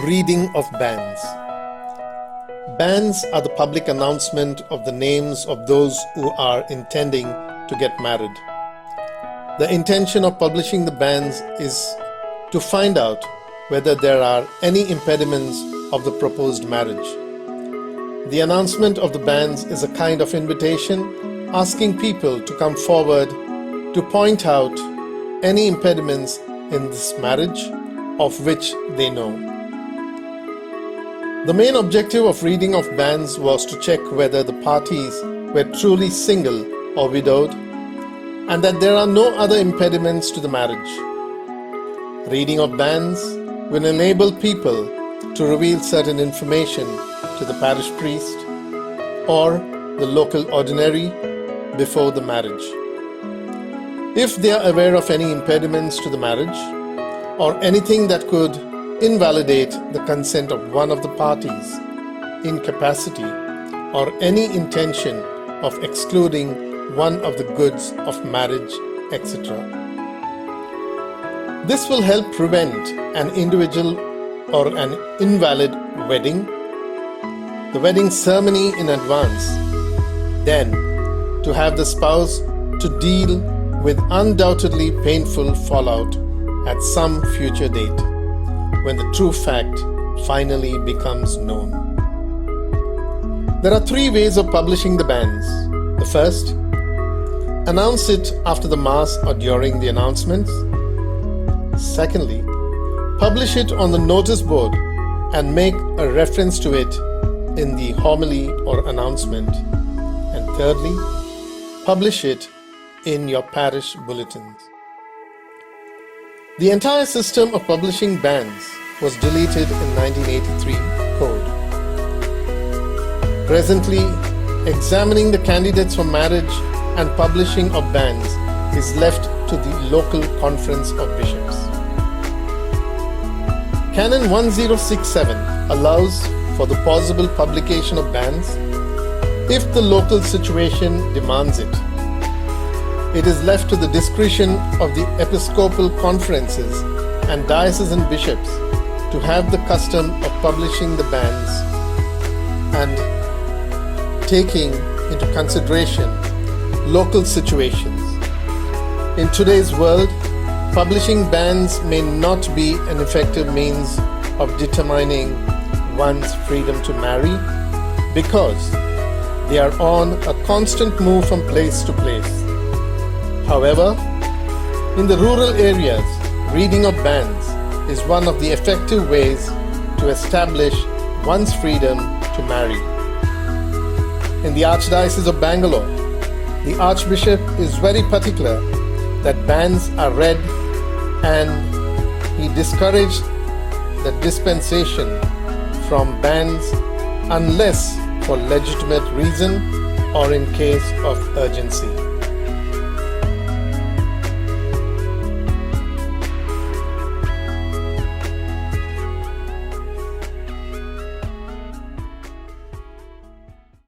Reading of bans. Bans are the public announcement of the names of those who are intending to get married. The intention of publishing the bans is to find out whether there are any impediments of the proposed marriage. The announcement of the bans is a kind of invitation asking people to come forward to point out any impediments in this marriage of which they know. The main objective of reading of bans was to check whether the parties were truly single or widowed and that there are no other impediments to the marriage. Reading of bans will enable people to reveal certain information to the parish priest or the local ordinary before the marriage. If they are aware of any impediments to the marriage or anything that could invalidate the consent of one of the parties, incapacity, or any intention of excluding one of the goods of marriage, etc. This will help prevent an individual or an invalid wedding, the wedding ceremony in advance, then to have the spouse to deal with undoubtedly painful fallout at some future date, when the true fact finally becomes known. There are three ways of publishing the bans. The first, announce it after the Mass or during the announcements. Secondly, publish it on the notice board and make a reference to it in the homily or announcement. And thirdly, publish it in your parish bulletins. The entire system of publishing bans was deleted in 1983 Code. Presently, examining the candidates for marriage and publishing of bans is left to the local conference of bishops. Canon 1067 allows for the possible publication of bans if the local situation demands it. It is left to the discretion of the episcopal conferences and diocesan bishops to have the custom of publishing the bans and taking into consideration local situations. In today's world, publishing bans may not be an effective means of determining one's freedom to marry because they are on a constant move from place to place. However, in the rural areas, reading of bans is one of the effective ways to establish one's freedom to marry. In the Archdiocese of Bangalore, the Archbishop is very particular that bans are read, and he discouraged the dispensation from bans unless for legitimate reason or in case of urgency.